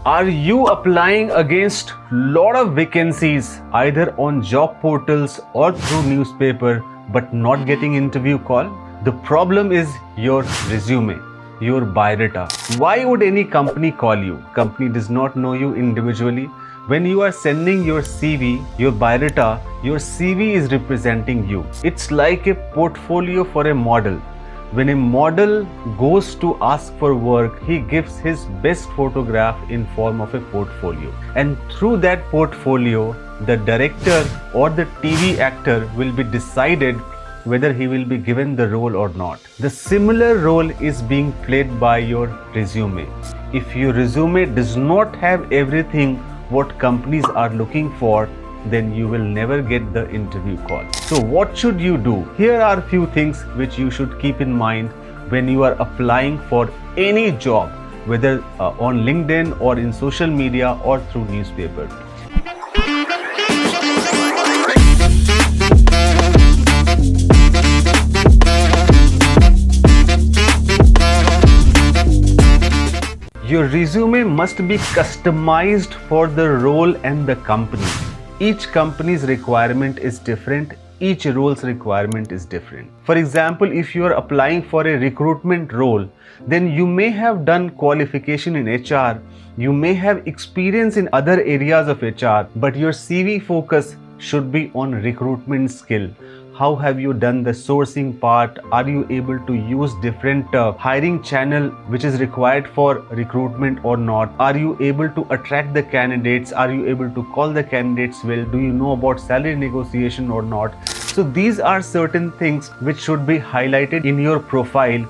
Are you applying against lot of vacancies either on job portals or through newspaper but not getting interview call? The problem is your resume, your biodata. Why would any company call you? Company does not know you individually. When you are sending your CV, your biodata, your CV is representing you. It's like a portfolio for a model. When a model goes to ask for work, he gives his best photograph in form of a portfolio. And through that portfolio, the director or the TV actor will be decided whether he will be given the role or not. The similar role is being played by your resume. If your resume does not have everything what companies are looking for, then you will never get the interview call. So what should you do? Here are a few things which you should keep in mind when you are applying for any job, whether on LinkedIn or in social media or through newspaper. Your resume must be customized for the role and the company. Each company's requirement is different. Each role's requirement is different. For example, if you are applying for a recruitment role, then you may have done qualification in HR, you may have experience in other areas of HR, but your CV focus should be on recruitment skill. How have you done the sourcing part? Are you able to use different hiring channel which is required for recruitment or not? Are you able to attract the candidates? Are you able to call the candidates well? Do you know about salary negotiation or not? So these are certain things which should be highlighted in your profile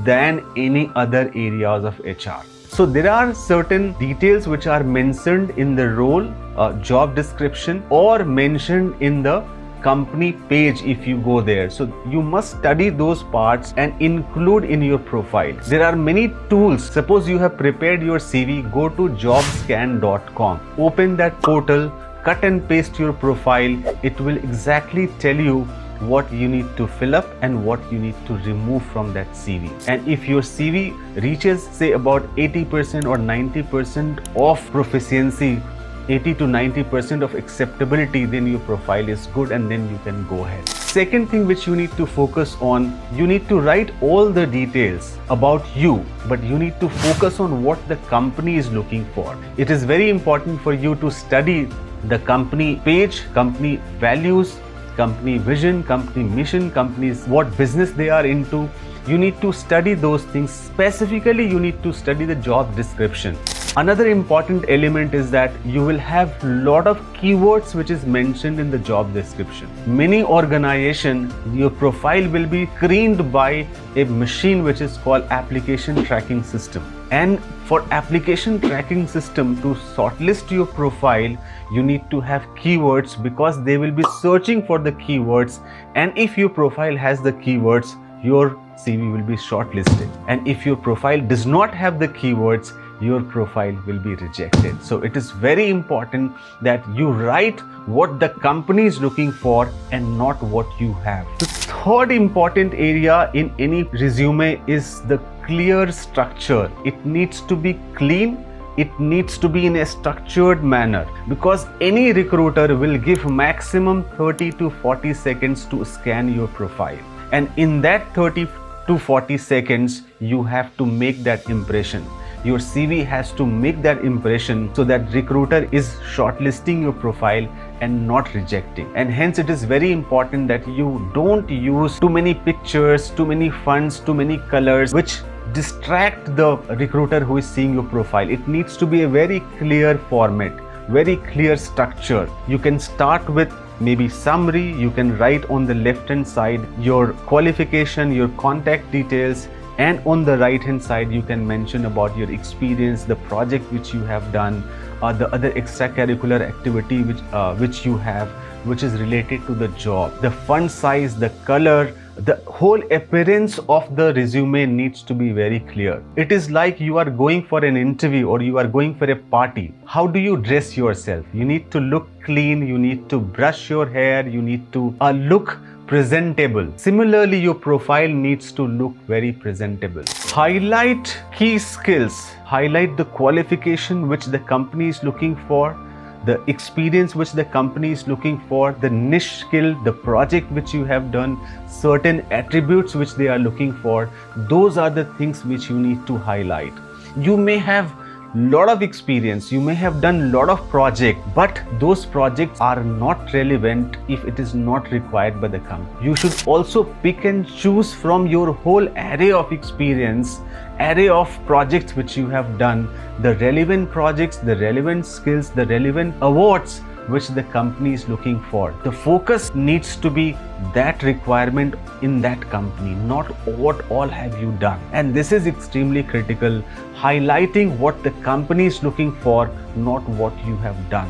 than any other areas of HR. So there are certain details which are mentioned in the role, job description, or mentioned in the company page if you go there. So you must study those parts and include in your profile. There are many tools. Suppose you have prepared your CV, go to jobscan.com. Open that portal, cut and paste your profile. It will exactly tell you what you need to fill up and what you need to remove from that CV. And if your CV reaches say about 80% or 90% of proficiency, 80 to 90% of acceptability, then your profile is good and then you can go ahead. Second thing which you need to focus on, you need to write all the details about you, but you need to focus on what the company is looking for. It is very important for you to study the company page, company values, company vision, company mission, companies, what business they are into. You need to study those things. Specifically, you need to study the job description. Another important element is that you will have lot of keywords which is mentioned in the job description. Many organizations, your profile will be screened by a machine which is called application tracking system. And for application tracking system to shortlist your profile, you need to have keywords because they will be searching for the keywords. And if your profile has the keywords, your CV will be shortlisted. And if your profile does not have the keywords, your profile will be rejected. So it is very important that you write what the company is looking for and not what you have. The third important area in any resume is the clear structure. It needs to be clean. It needs to be in a structured manner because any recruiter will give maximum 30 to 40 seconds to scan your profile. And in that 30 to 40 seconds, you have to make that impression. Your CV has to make that impression so that recruiter is shortlisting your profile and not rejecting. And hence it is very important that you don't use too many pictures, too many fonts, too many colors which distract the recruiter who is seeing your profile. It needs to be a very clear format, very clear structure. You can start with maybe summary. You can write on the left hand side your qualification, your contact details, and on the right hand side you can mention about your experience, the project which you have done, the other extracurricular activity which you have, which is related to the job. The font size, the color, the whole appearance of the resume needs to be very clear. It is like you are going for an interview or you are going for a party. How do you dress yourself? You need to look clean, you need to brush your hair, you need to look presentable. Similarly, your profile needs to look very presentable. Highlight key skills. Highlight the qualification which the company is looking for, the experience which the company is looking for, the niche skill, the project which you have done, certain attributes which they are looking for. Those are the things which you need to highlight. You may have lot of experience, you may have done lot of projects, but those projects are not relevant if it is not required by the company. You should also pick and choose from your whole array of experience, array of projects which you have done, the relevant projects, the relevant skills, the relevant awards which the company is looking for. The focus needs to be that requirement in that company, not what all have you done. And this is extremely critical, highlighting what the company is looking for, not what you have done.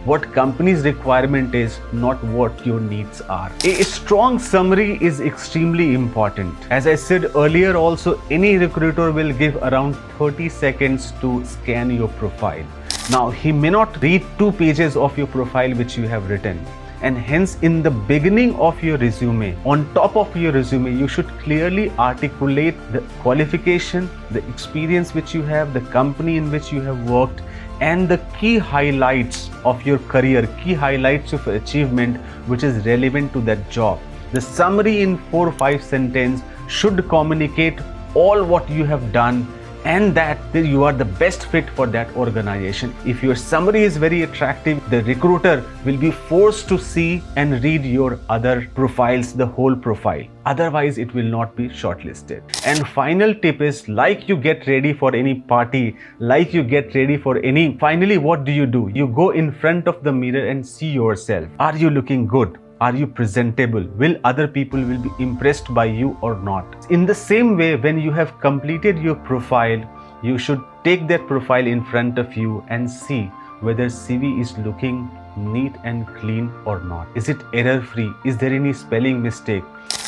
What company's requirement is, not what your needs are. A strong summary is extremely important. As I said earlier also, any recruiter will give around 30 seconds to scan your profile. Now, he may not read 2 pages of your profile which you have written. And hence, in the beginning of your resume, on top of your resume, you should clearly articulate the qualification, the experience which you have, the company in which you have worked, and the key highlights of your career, key highlights of achievement which is relevant to that job. The summary in 4 or 5 sentences should communicate all what you have done and that you are the best fit for that organization. If your summary is very attractive, the recruiter will be forced to see and read your other profiles, the whole profile. Otherwise, it will not be shortlisted. And final tip is, like you get ready for any party, like you get ready for any, finally, what do? You go in front of the mirror and see yourself. Are you looking good? Are you presentable? Will other people will be impressed by you or not? In the same way, when you have completed your profile, you should take that profile in front of you and see whether CV is looking neat and clean or not. Is it error-free? Is there any spelling mistake?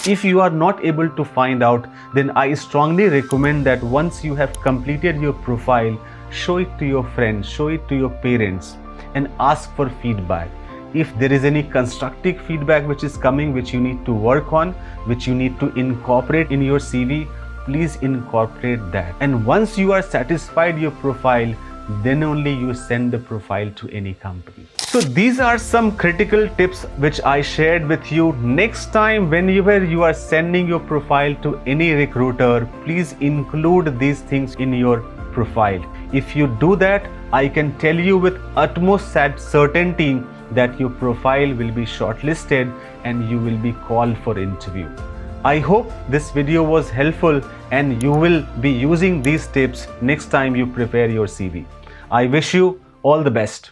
If you are not able to find out, then I strongly recommend that once you have completed your profile, show it to your friends, show it to your parents, and ask for feedback. If there is any constructive feedback which is coming, which you need to work on, which you need to incorporate in your CV, please incorporate that. And once you are satisfied your profile, then only you send the profile to any company. So these are some critical tips which I shared with you. Next time, whenever you are sending your profile to any recruiter, please include these things in your profile. If you do that, I can tell you with utmost certainty that your profile will be shortlisted and you will be called for interview. I hope this video was helpful and you will be using these tips next time you prepare your CV. I wish you all the best.